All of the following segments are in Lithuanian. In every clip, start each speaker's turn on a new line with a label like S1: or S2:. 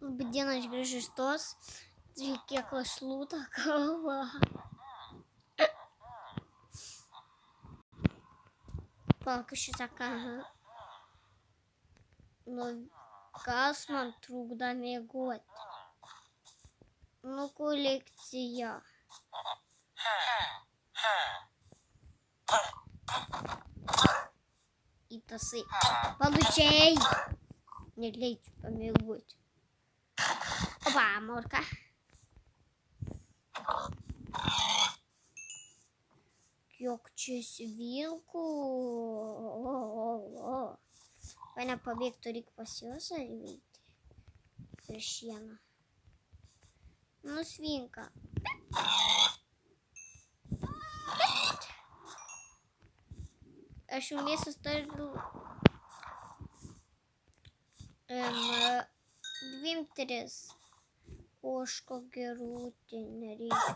S1: Dieną aš grįžu iš tos, kiek lašlų tą kavą. Palka šitą kavą. Nu, kas man trukdo miegoti? Nu, kolekcija. Į tasai. Palučiai. Neleidžiu pamiegoti. Opa, morka. Kiek čia svilkų. Pane pabėgtų, reikia pas juos ar įveikti. Per šieną. Nu, svinka. Aš jau mėsas turiu 2-3. Ožko gerūtį nereikia.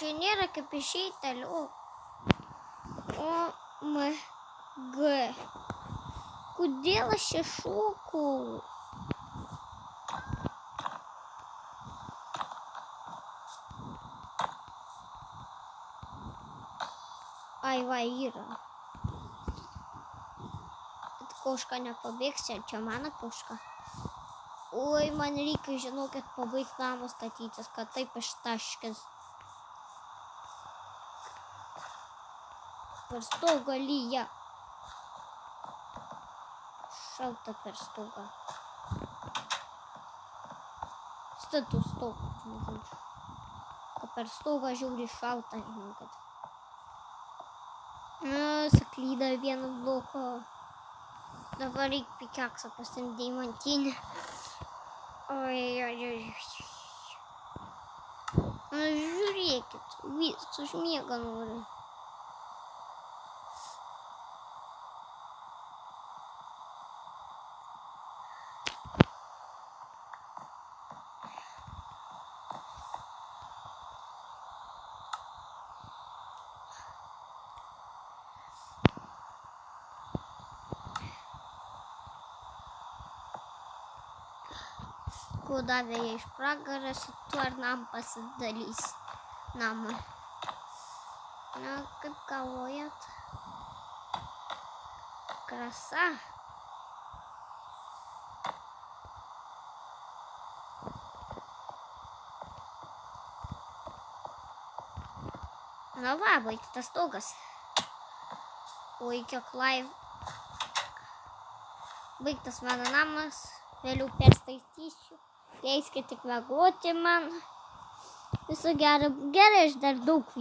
S1: Čia nėra kaip išeiti toliau. OMG. Kodėl aš čia šokau? Ai, va, yra. Bet koška nepabėgs, čia mano koška. Oi, man reikia, žinokit, pabaigti namą statytis, kad taip ištaškis. Per stogą lyja. Šalta per stogą. Statu stogą, žinokit. Per stogą žiauri šalta, žinokit. Saklyda vieno bloko. Dabar reikia pikeksą pasiimti deimantinį. Oi. Žiūrėkit, vis užmiega noriu. Ko davė jie iš pragaras, tuo ar nam pasidalys namą. Na, kaip galvojat? Krasa. Na va, baigtas stogas. Oi, kiek live. Baigtas mano namas. Vėliau perstatysiu. Leiskit tik miegoti man. Viso gero. Gerai, aš dar daug